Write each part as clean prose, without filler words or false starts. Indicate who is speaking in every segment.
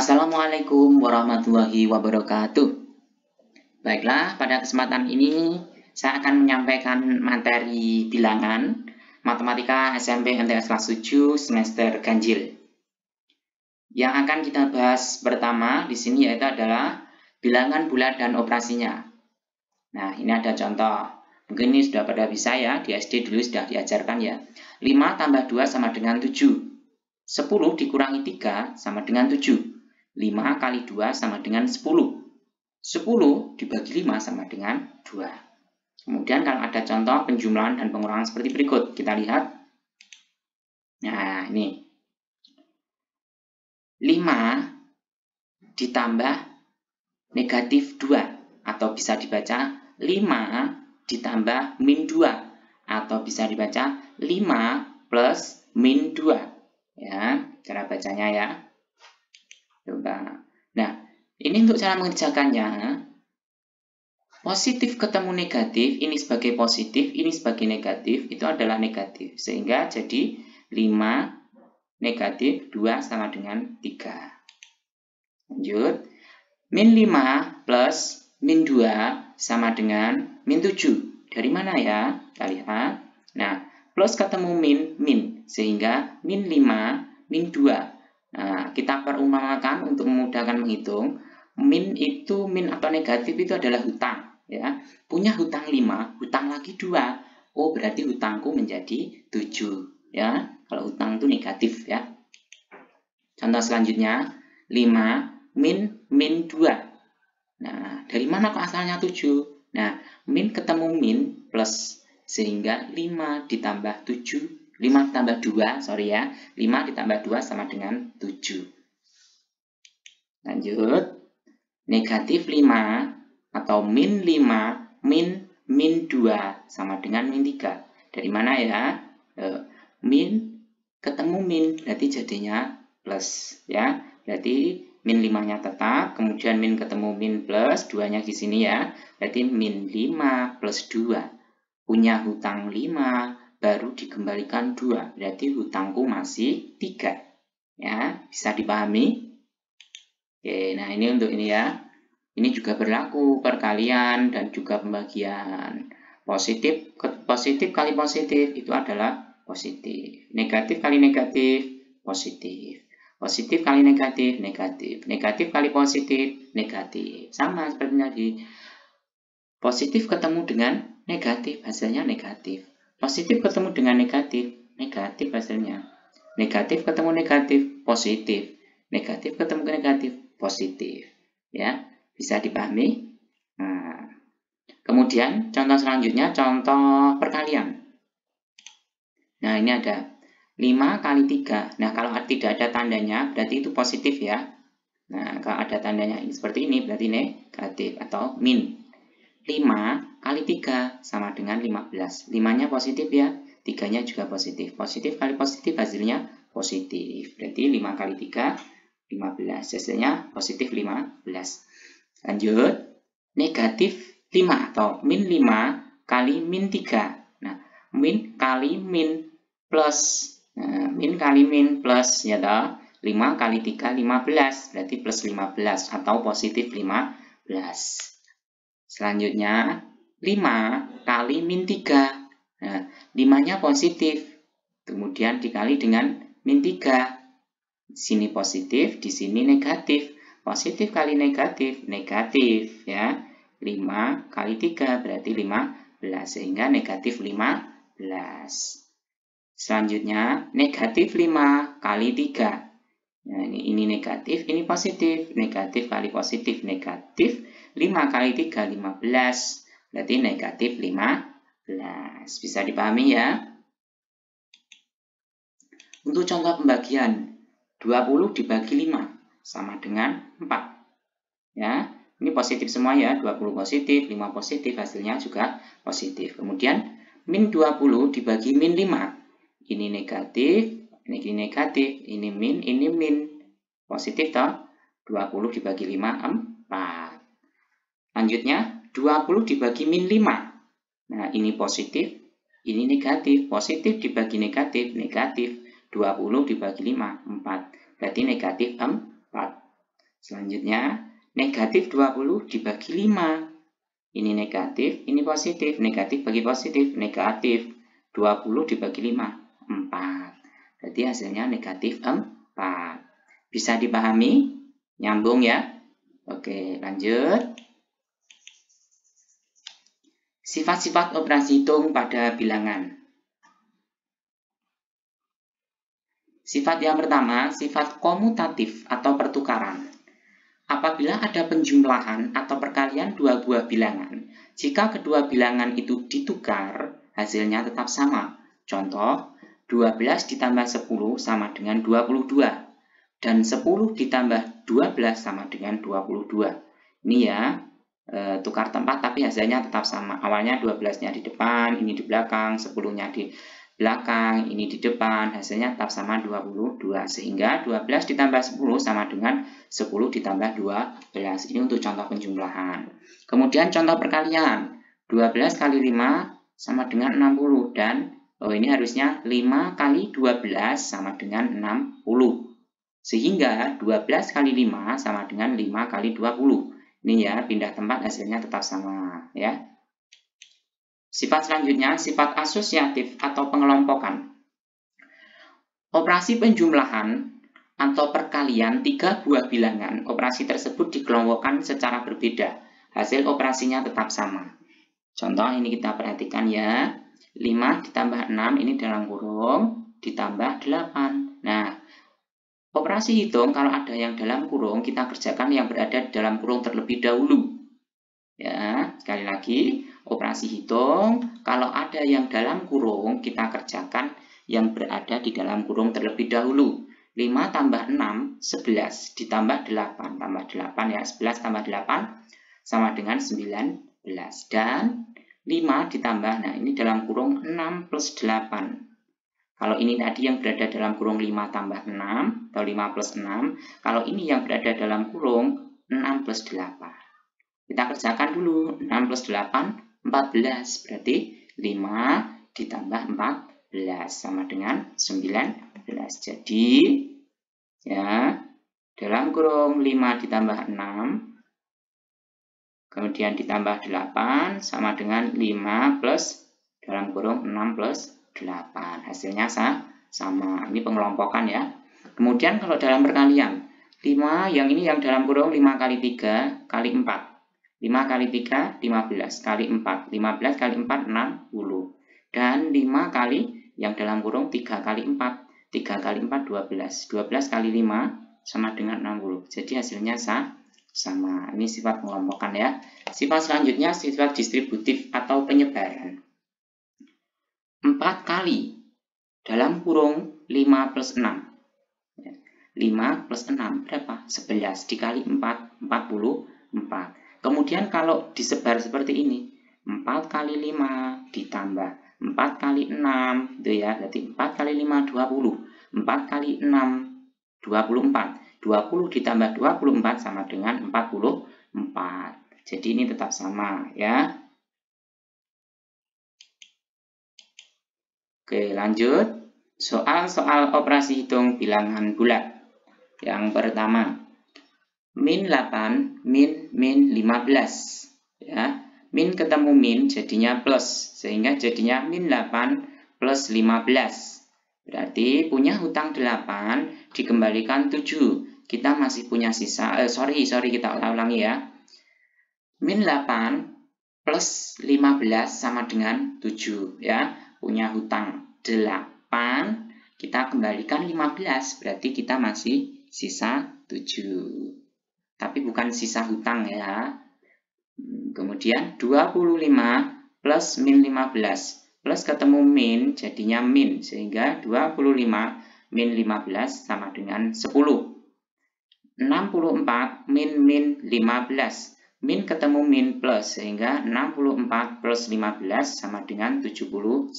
Speaker 1: Assalamualaikum warahmatullahi wabarakatuh. Baiklah, pada kesempatan ini saya akan menyampaikan materi bilangan Matematika SMP MTS kelas 7 semester ganjil. Yang akan kita bahas pertama di sini yaitu adalah bilangan bulat dan operasinya. Nah, ini ada contoh. Mungkin ini sudah pada bisa ya, di SD dulu sudah diajarkan ya. 5 tambah 2 sama dengan 7. 10 dikurangi 3 sama dengan 7. 5 kali 2 sama dengan 10. 10 dibagi 5 sama dengan 2. Kemudian kalau ada contoh penjumlahan dan pengurangan seperti berikut. Kita lihat. Nah, ini. 5 ditambah negatif 2. Atau bisa dibaca 5 ditambah min 2. Atau bisa dibaca 5 plus min 2. Ya, cara bacanya ya. Coba. Nah, ini untuk cara mengerjakannya. Positif ketemu negatif, ini sebagai positif, ini sebagai negatif, itu adalah negatif. Sehingga jadi 5 negatif 2 sama dengan 3. Lanjut. Min 5 plus min 2 sama dengan min 7. Dari mana ya? Kita lihat. Nah, plus ketemu min. Sehingga min 5, min 2. Nah, kita perumpamakan untuk memudahkan menghitung. Min atau negatif itu adalah hutang. Ya. Punya hutang 5, hutang lagi 2. Oh, berarti hutangku menjadi 7. Ya. Kalau hutang itu negatif ya. Contoh selanjutnya, 5 min 2. Nah, dari mana kok asalnya 7? Nah, min ketemu min plus. Sehingga 5 ditambah 7. 5 tambah 2, sorry ya. 5 ditambah 2 sama dengan 7. Lanjut. Negatif 5 atau min 5 min 2 sama dengan min 3. Dari mana ya? Min ketemu min, berarti jadinya plus. Ya, berarti min 5-nya tetap, kemudian min ketemu min plus, 2-nya di sini ya. Berarti min 5 plus 2. Punya hutang 5. Baru dikembalikan 2, berarti hutangku masih 3. Ya, bisa dipahami? Oke, nah ini untuk ini ya. Ini juga berlaku perkalian dan juga pembagian. Positif kali positif itu adalah positif. Negatif kali negatif, positif. Positif kali negatif, negatif. Negatif kali positif, negatif. Sama seperti tadi. Positif ketemu dengan negatif, hasilnya negatif. Positif ketemu dengan negatif, negatif hasilnya. Negatif ketemu negatif, positif. Negatif ketemu negatif, positif. Ya, bisa dipahami? Nah, kemudian contoh selanjutnya, contoh perkalian. Nah, ini ada 5 kali 3. Nah, kalau tidak ada tandanya, berarti itu positif ya. Nah, kalau ada tandanya ini seperti ini, berarti negatif atau min. 5 kali 3 sama dengan 15. 5-nya positif ya, 3-nya juga positif. Positif kali positif hasilnya positif. Berarti 5 kali 3, 15. Hasilnya positif 15. Lanjut. Negatif 5 atau min 5 kali min 3. Nah, min kali min plus. Nah, min kali min plus ya toh. 5 kali 3, 15. Berarti plus 15 atau positif 15. Selanjutnya, 5 kali min 3. Nah, 5-nya positif. Kemudian dikali dengan min 3. Di sini positif, di sini negatif. Positif kali negatif, negatif. Ya. 5 kali 3 berarti 15. Sehingga negatif 15. Selanjutnya, negatif 5 kali 3. Nah, ini negatif, ini positif. Negatif kali positif, negatif. 5 kali 3, 15. Berarti negatif 15. Bisa dipahami ya? Untuk contoh pembagian, 20 dibagi 5 sama dengan 4. Ya, ini positif semua ya. 20 positif, 5 positif, hasilnya juga positif. Kemudian, min 20 dibagi min 5. Ini negatif, ini negatif, ini min. Positif toh? 20 dibagi 5, 4. Lanjutnya, 20 dibagi min 5. Nah, ini positif, ini negatif. Positif dibagi negatif, negatif. 20 dibagi 5, 4. Berarti negatif 4. Selanjutnya, negatif 20 dibagi 5. Ini negatif, ini positif. Negatif bagi positif, negatif. 20 dibagi 5, 4. Berarti hasilnya negatif 4. Bisa dipahami? Nyambung ya? Oke, lanjut. Sifat-sifat operasi hitung pada bilangan. Sifat yang pertama, sifat komutatif atau pertukaran. Apabila ada penjumlahan atau perkalian dua buah bilangan, jika kedua bilangan itu ditukar, hasilnya tetap sama. Contoh, 12 ditambah 10 sama dengan 22. Dan 10 ditambah 12 sama dengan 22. Ini ya, tukar tempat tapi hasilnya tetap sama. Awalnya 12-nya di depan, ini di belakang, 10-nya di belakang, ini di depan, hasilnya tetap sama 22. Sehingga 12 ditambah 10 sama dengan 10 ditambah 12. Ini untuk contoh penjumlahan. Kemudian contoh perkalian. 12 kali 5 sama dengan 60. Dan ini harusnya 5 kali 12 sama dengan 60. Sehingga 12 kali 5 sama dengan 5 kali 20. Ini ya, pindah tempat hasilnya tetap sama ya. Sifat selanjutnya, sifat asosiatif atau pengelompokan. Operasi penjumlahan atau perkalian tiga buah bilangan, operasi tersebut dikelompokkan secara berbeda. Hasil operasinya tetap sama. Contoh ini kita perhatikan ya. 5 ditambah 6 ini dalam kurung ditambah 8. Nah, operasi hitung kalau ada yang dalam kurung, kita kerjakan yang berada di dalam kurung terlebih dahulu. Ya, sekali lagi, operasi hitung, kalau ada yang dalam kurung, kita kerjakan yang berada di dalam kurung terlebih dahulu. 5 tambah 6, 11, ditambah 8, tambah 8 ya, 11 tambah 8, sama dengan 19. Dan 5 ditambah, nah ini dalam kurung 6 plus 8. Kalau ini tadi yang berada dalam kurung 5 tambah 6, atau 5 plus 6, kalau ini yang berada dalam kurung 6 plus 8. Kita kerjakan dulu, 6 plus 8, 14. Berarti 5 ditambah 14 sama dengan 19. Jadi, ya, dalam kurung 5 ditambah 6, kemudian ditambah 8, sama dengan 5 plus, dalam kurung 6 plus 8. Hasilnya sama. Ini pengelompokan ya. Kemudian kalau dalam perkalian, 5 yang ini yang dalam kurung 5 kali 3 kali 4. 5 kali 3, 15 kali 4, 15 kali 4, 60. Dan 5 kali yang dalam kurung 3 kali 4, 3 kali 4, 12. 12 kali 5 sama dengan 60. Jadi hasilnya sama. Ini sifat pengelompokan ya. Sifat selanjutnya sifat distributif atau penyebaran. 4 kali dalam kurung 5 plus 6. 5 plus 6 berapa? 11 dikali 4, 44. Kemudian kalau disebar seperti ini, 4 kali 5 ditambah 4 kali 6, gitu ya. Berarti 4 kali 5, 20. 4 kali 6, 24. 20 ditambah 24 sama dengan 44. Jadi ini tetap sama, ya. Oke, lanjut. Soal-soal operasi hitung bilangan bulat. Yang pertama. Min 8, min 15. Ya, min ketemu min jadinya plus, sehingga jadinya min 8 plus 15. Berarti punya hutang 8 dikembalikan 7. Kita masih punya sisa, sorry kita ulangi ya. Min 8 plus 15 sama dengan 7 ya. Punya hutang 8, kita kembalikan 15, berarti kita masih sisa 7. Tapi bukan sisa hutang ya. Kemudian 25 plus min 15. Plus ketemu min, jadinya min. Sehingga 25 min 15 sama dengan 10. 64 min 15. Min ketemu min plus. Sehingga 64 plus 15 sama dengan 79.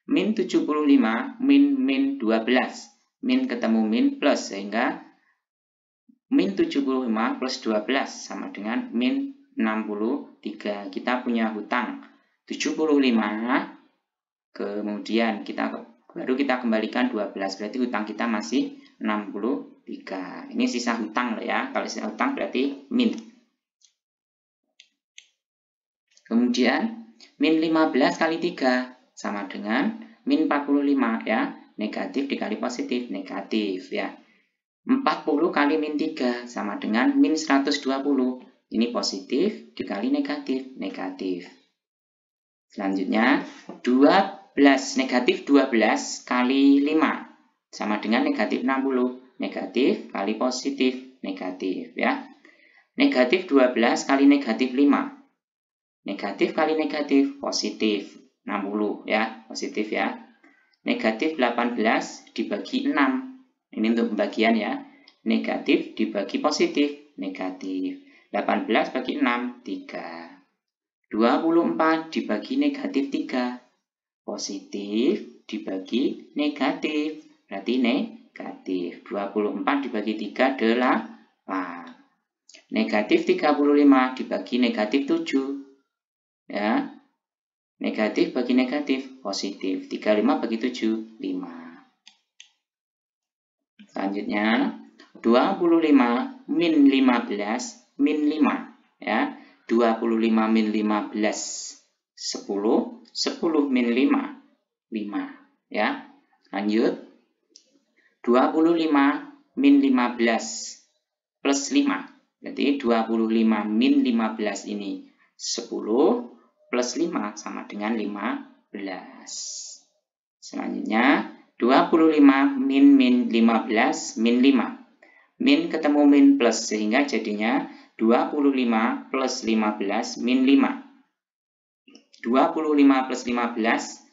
Speaker 1: Min 75 min 12. Min ketemu min plus. Sehingga min 75 plus 12 sama dengan min 63. Kita punya hutang 75. Kemudian kita baru kita kembalikan 12, berarti hutang kita masih 63. Ini sisa hutang loh ya, kalau sisa hutang berarti min. Kemudian min 15 kali 3 sama dengan min 45 ya, negatif dikali positif, negatif ya. 40 kali min 3 sama dengan min 120. Ini positif dikali negatif, negatif. Selanjutnya 12 negatif 12 kali 5 sama dengan negatif 60. Negatif kali positif, negatif ya. Negatif 12 kali negatif 5. Negatif kali negatif, positif 60 ya, positif ya. Negatif 18 dibagi 6. Ini untuk pembagian ya. Negatif dibagi positif, negatif. 18 bagi 6, 3. 24 dibagi negatif 3. Positif dibagi negatif, berarti negatif. 24 dibagi 3, 8. Negatif 35 dibagi negatif 7. Ya, negatif bagi negatif, positif. 35 bagi 7, 5. Selanjutnya, 25 min 15 min 5. Ya, 25 min 15, 10. 10 min 5, 5. Ya, lanjut. 25 min 15 plus 5. Berarti 25 min 15 ini 10. Plus 5 sama dengan 15. Selanjutnya, 25 min 15 min 5. Min ketemu min plus, sehingga jadinya 25 plus 15 min 5. 25 plus 15,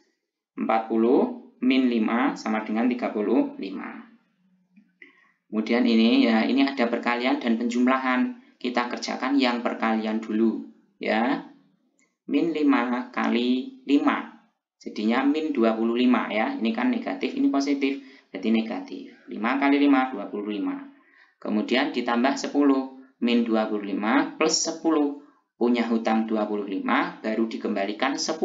Speaker 1: 40, min 5 sama dengan 35. Kemudian ini ya, ini ada perkalian dan penjumlahan. Kita kerjakan yang perkalian dulu ya. Min 5 kali 5, jadinya min 25 ya. Ini kan negatif, ini positif, berarti negatif. 5 kali 5, 25. Kemudian ditambah 10, min 25 plus 10. Punya hutang 25, baru dikembalikan 10.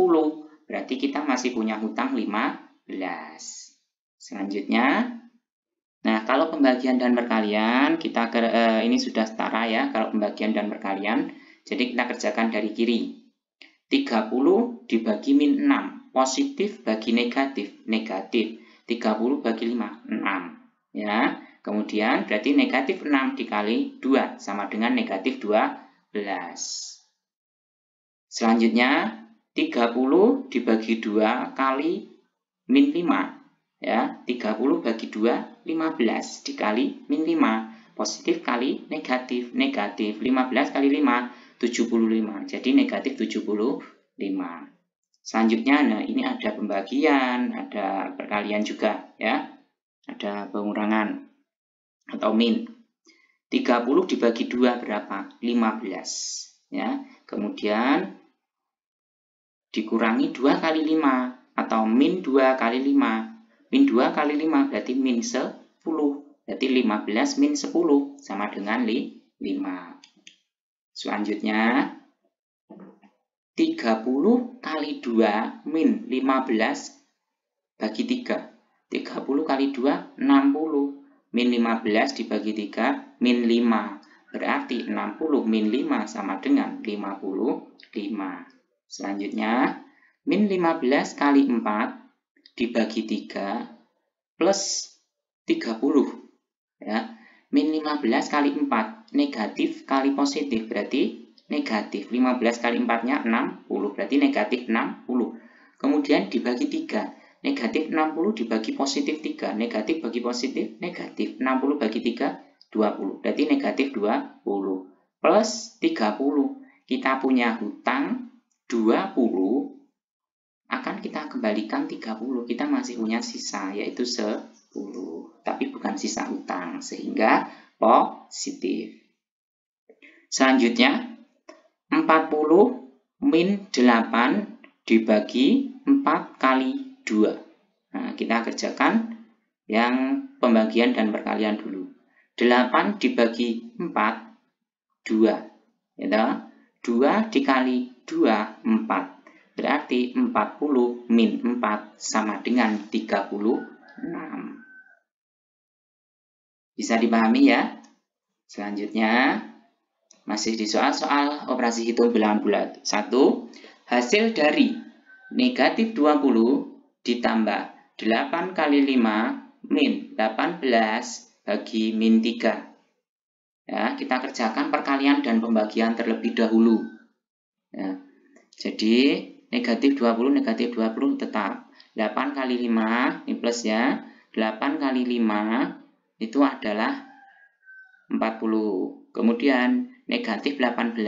Speaker 1: Berarti kita masih punya hutang 15. Selanjutnya, nah kalau pembagian dan perkalian, kita ini sudah setara ya, kalau pembagian dan perkalian. Jadi kita kerjakan dari kiri. 30 dibagi min 6, positif bagi negatif, negatif. 30 bagi 5, 6. Ya, kemudian berarti negatif 6 dikali 2 sama dengan negatif 12. Selanjutnya 30 dibagi 2 kali min 5. Ya, 30 bagi 2, 15 dikali min 5. Positif kali negatif, negatif. 15 kali 5, 75. Jadi negatif 75. Selanjutnya, nah ini ada pembagian, ada perkalian juga ya. Ada pengurangan atau min. 30 dibagi 2 berapa? 15. Ya. Kemudian dikurangi 2 kali 5 atau min 2 kali 5. Min 2 kali 5 berarti min 10. Berarti 15 min 10 sama dengan 5. Selanjutnya 30 kali 2 min 15 bagi 3. 30 kali 2 60. Min 15 dibagi 3 min 5. Berarti 60 min 5 sama dengan 55. Selanjutnya min 15 kali 4 dibagi 3 plus 30. Ya, min 15 kali 4 negatif kali positif berarti negatif. 15 kali 4-nya 60 berarti negatif 60. Kemudian dibagi 3. Negatif 60 dibagi positif 3. Negatif bagi positif negatif. 60 bagi 3 20. Berarti negatif 20 plus 30. Kita punya hutang 20 akan kita kembalikan 30. Kita masih punya sisa yaitu 10. Tapi bukan sisa hutang, sehingga positif. Selanjutnya 40 min 8 dibagi 4 kali 2. Nah, kita kerjakan yang pembagian dan perkalian dulu. 8 dibagi 4, 2. Ya, 2 dikali 2, 4. Berarti 40 min 4 sama dengan 36. Bisa dipahami ya? Selanjutnya, masih di soal-soal operasi hitung bilangan bulat. 1. Hasil dari negatif 20 ditambah 8 kali 5 min 18 bagi min 3. Ya, kita kerjakan perkalian dan pembagian terlebih dahulu. Ya, jadi negatif 20 tetap. 8 kali 5, ini plus ya. 8 kali 5 itu adalah 40. Kemudian negatif 18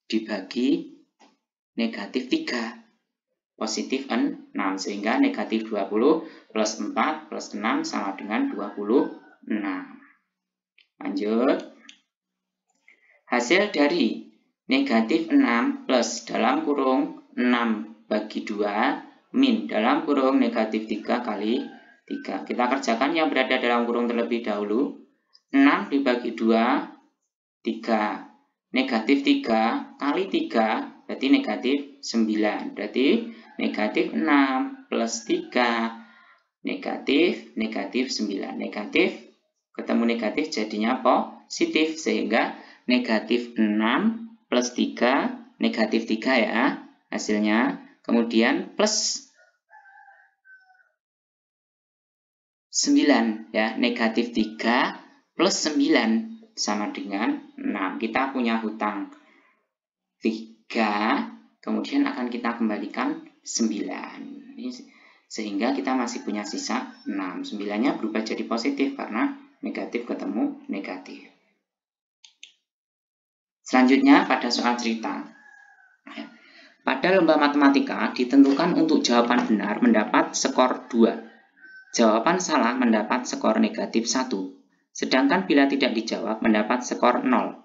Speaker 1: dibagi negatif 3. Positif 6. Sehingga negatif 20 plus 4 plus 6 sama dengan 26. Lanjut. Hasil dari negatif 6 plus dalam kurung 6 bagi 2 min dalam kurung negatif 3 kali 3. Kita kerjakan yang berada dalam kurung terlebih dahulu. 6 dibagi 2, 3. Negatif 3 kali 3 berarti negatif 9. Berarti negatif 6 plus 3 negatif 9. Negatif ketemu negatif jadinya positif, sehingga negatif 6 plus 3 negatif 3 ya hasilnya. Kemudian plus 9 ya, negatif 3 plus 9 sama dengan 6. Kita punya hutang 3, kemudian akan kita kembalikan 9. Sehingga kita masih punya sisa 6. 9-nya berubah jadi positif karena negatif ketemu negatif. Selanjutnya pada soal cerita. Pada lomba matematika ditentukan untuk jawaban benar mendapat skor 2. Jawaban salah mendapat skor negatif 1. Sedangkan bila tidak dijawab mendapat skor 0.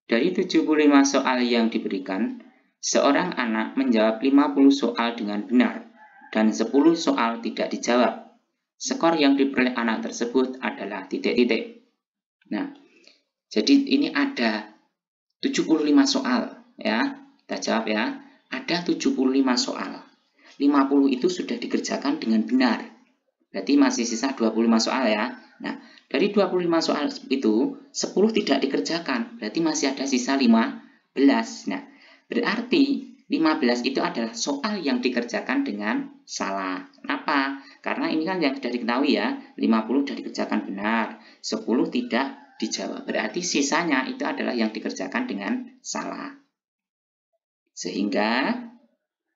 Speaker 1: Dari 75 soal yang diberikan, seorang anak menjawab 50 soal dengan benar dan 10 soal tidak dijawab. Skor yang diperoleh anak tersebut adalah titik-titik. Nah, jadi ini ada 75 soal ya. Kita jawab ya. Ada 75 soal. 50 itu sudah dikerjakan dengan benar. Berarti masih sisa 25 soal ya. Nah, dari 25 soal itu 10 tidak dikerjakan. Berarti masih ada sisa 15. Nah, berarti 15 itu adalah soal yang dikerjakan dengan salah. Kenapa? Karena ini kan yang sudah diketahui ya, 50 sudah dikerjakan benar, 10 tidak dijawab. Berarti sisanya itu adalah yang dikerjakan dengan salah. Sehingga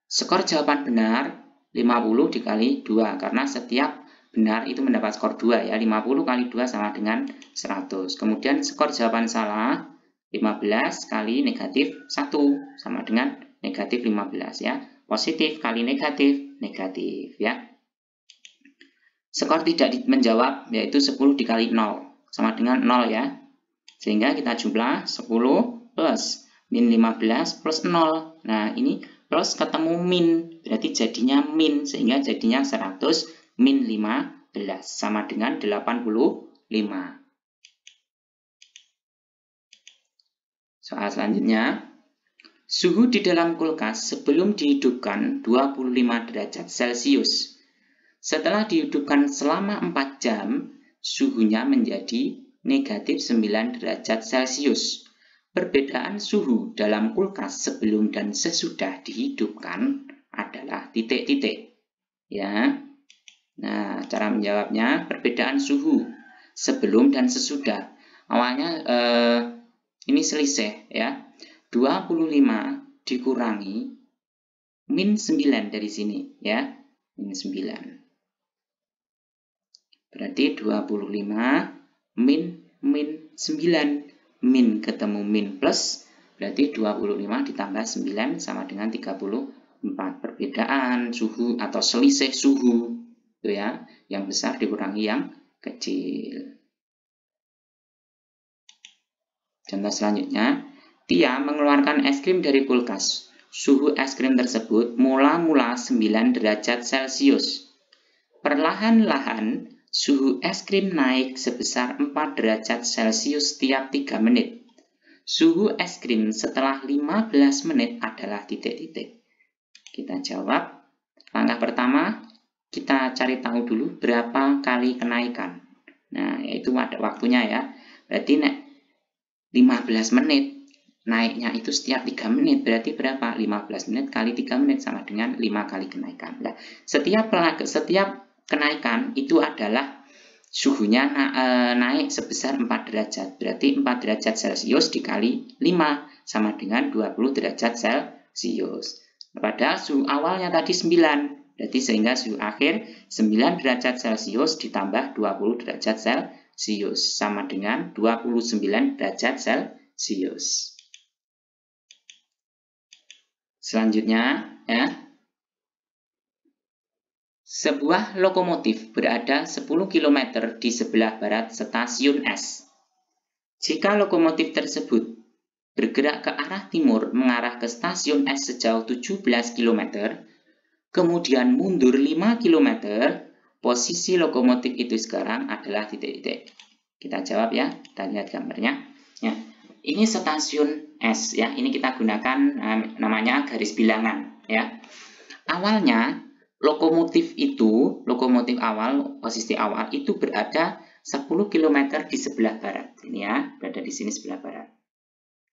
Speaker 1: skor jawaban benar 50 dikali 2, karena setiap benar itu mendapat skor 2 ya. 50 kali 2 sama dengan 100. Kemudian skor jawaban salah 15 kali negatif 1 sama dengan negatif 15 ya. Positif kali negatif, negatif ya. Skor tidak menjawab yaitu 10 dikali 0 sama dengan 0 ya. Sehingga kita jumlah 10 plus min 15 plus 0. Nah, ini plus ketemu min, berarti jadinya min, sehingga jadinya 100 min 15 sama dengan 85. Soal selanjutnya, suhu di dalam kulkas sebelum dihidupkan 25 derajat Celcius. Setelah dihidupkan selama 4 jam, suhunya menjadi negatif 9 derajat Celcius. Perbedaan suhu dalam kulkas sebelum dan sesudah dihidupkan adalah titik-titik. Ya. Nah, cara menjawabnya, perbedaan suhu sebelum dan sesudah. Awalnya ini selisih ya. 25 dikurangi min 9 dari sini ya. Min 9. Berarti 25 min 9. Min ketemu min plus, berarti 25 ditambah 9 sama dengan 34. Perbedaan suhu atau selisih suhu itu ya, yang besar dikurangi yang kecil. Contoh selanjutnya, Tia mengeluarkan es krim dari kulkas. Suhu es krim tersebut mula-mula 9 derajat Celcius. Perlahan-lahan suhu es krim naik sebesar 4 derajat Celcius tiap 3 menit. Suhu es krim setelah 15 menit adalah titik-titik. Kita jawab. Langkah pertama, kita cari tahu dulu berapa kali kenaikan. Nah, yaitu ada waktunya ya. Berarti 15 menit. Naiknya itu setiap 3 menit, berarti berapa? 15 menit kali 3 menit sama dengan 5 kali kenaikan. Nah, setiap kenaikan itu adalah suhunya naik sebesar 4 derajat. Berarti 4 derajat Celcius dikali 5 sama dengan 20 derajat Celcius. Padahal suhu awalnya tadi 9. Berarti sehingga suhu akhir 9 derajat Celcius ditambah 20 derajat Celcius sama dengan 29 derajat Celcius. Selanjutnya, ya, sebuah lokomotif berada 10 km di sebelah barat stasiun S. Jika lokomotif tersebut bergerak ke arah timur mengarah ke stasiun S sejauh 17 km, kemudian mundur 5 km, posisi lokomotif itu sekarang adalah titik-titik. Kita jawab ya, kita lihat gambarnya. Ya. Ini stasiun S ya, ini kita gunakan namanya garis bilangan ya. Awalnya lokomotif awal, posisi awal itu berada 10 km di sebelah barat. Ini ya, berada di sini sebelah barat.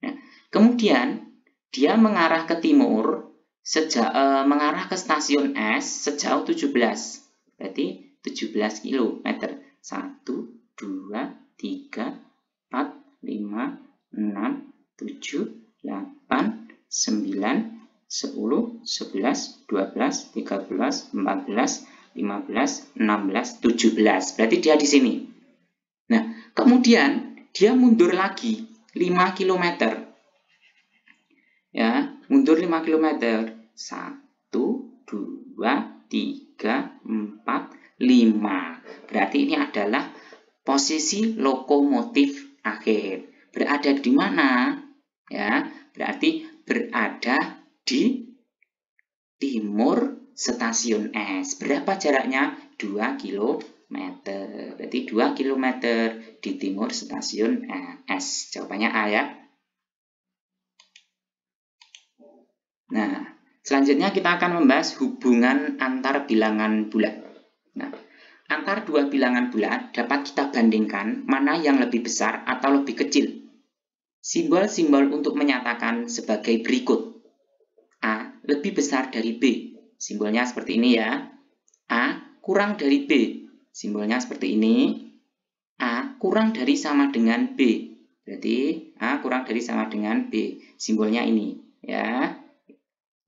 Speaker 1: Nah, kemudian dia mengarah ke timur, mengarah ke stasiun S sejauh 17. Berarti 17 km. 1, 2, 3, 4, 5, 6, 7, 8, 9, 10, 11, 12, 13, 14, 15, 16, 17. Berarti dia di sini. Nah, kemudian dia mundur lagi 5 km. Ya, mundur 5 km. 1, 2, 3, 4, 5. Berarti ini adalah posisi lokomotif akhir. Berada di mana? Ya, berarti berada di timur stasiun S. Berapa jaraknya? 2 km. Berarti 2 km di timur stasiun S. Jawabannya A ya. Nah, selanjutnya kita akan membahas hubungan antar bilangan bulat. Nah, antar dua bilangan bulat dapat kita bandingkan mana yang lebih besar atau lebih kecil. Simbol-simbol untuk menyatakan sebagai berikut. A lebih besar dari B. Simbolnya seperti ini ya. A kurang dari B. Simbolnya seperti ini. A kurang dari sama dengan B. Berarti A kurang dari sama dengan B. Simbolnya ini ya.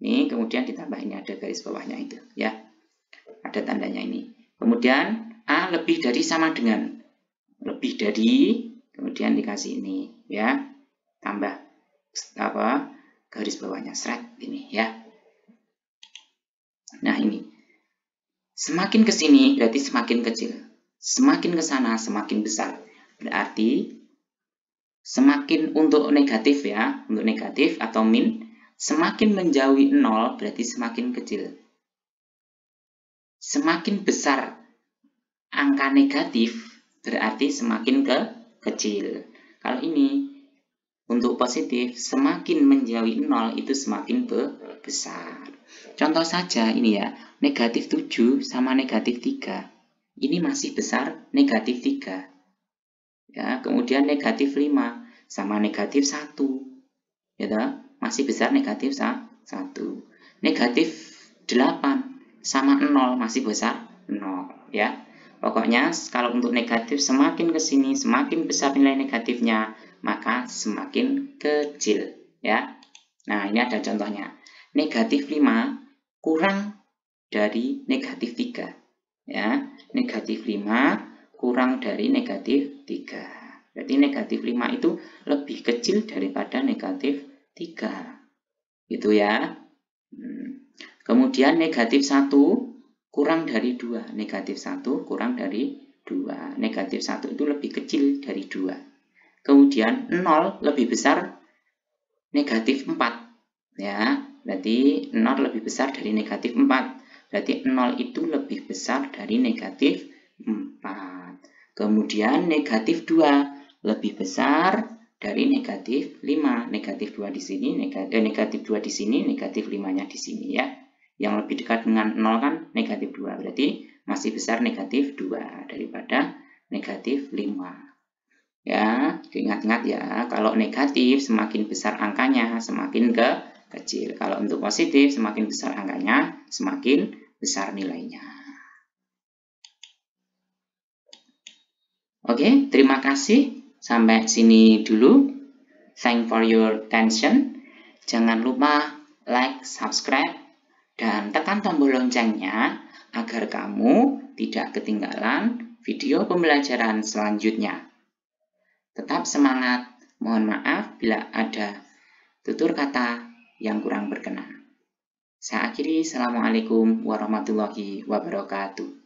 Speaker 1: Ini kemudian ditambah ini ada garis bawahnya itu ya. Ada tandanya ini. Kemudian A lebih dari sama dengan. Lebih dari, kemudian dikasih ini ya. Tambah garis bawahnya seret ini ya. Nah ini semakin ke sini berarti semakin kecil, semakin ke sana semakin besar. Berarti semakin untuk negatif ya, untuk negatif atau min, semakin menjauhi 0 berarti semakin kecil. Semakin besar angka negatif berarti semakin kecil. Kalau ini untuk positif, semakin menjauhi 0 itu semakin besar. Contoh saja ini ya, negatif 7 sama negatif 3. Ini masih besar negatif 3. Ya, kemudian negatif 5 sama negatif 1. Ya, masih besar negatif 1. Negatif 8 sama 0 masih besar 0. Ya, pokoknya kalau untuk negatif semakin ke sini semakin besar nilai negatifnya, maka semakin kecil ya. Nah, ini ada contohnya. Negatif 5 kurang dari negatif 3 ya. Negatif 5 kurang dari negatif 3. Berarti negatif 5 itu lebih kecil daripada negatif 3. Gitu ya. Kemudian negatif 1 kurang dari 2. Negatif 1 kurang dari 2. Negatif 1 itu lebih kecil dari 2. Kemudian 0 lebih besar negatif 4 ya, berarti 0 lebih besar dari negatif 4, berarti 0 itu lebih besar dari negatif 4. Kemudian negatif 2 lebih besar dari negatif 5. Negatif 2 di sini, negatif 2 di sini, negatif 5-nya di sini ya. yang lebih dekat dengan 0 kan negatif 2. Berarti masih besar negatif 2 daripada negatif 5. Ya, ingat-ingat ya, kalau negatif semakin besar angkanya, semakin kecil. Kalau untuk positif, semakin besar angkanya, semakin besar nilainya. Oke, terima kasih. Sampai sini dulu. Thank for your attention. Jangan lupa like, subscribe, dan tekan tombol loncengnya agar kamu tidak ketinggalan video pembelajaran selanjutnya. Tetap semangat. Mohon maaf bila ada tutur kata yang kurang berkenan. Saya akhiri. Assalamualaikum warahmatullahi wabarakatuh.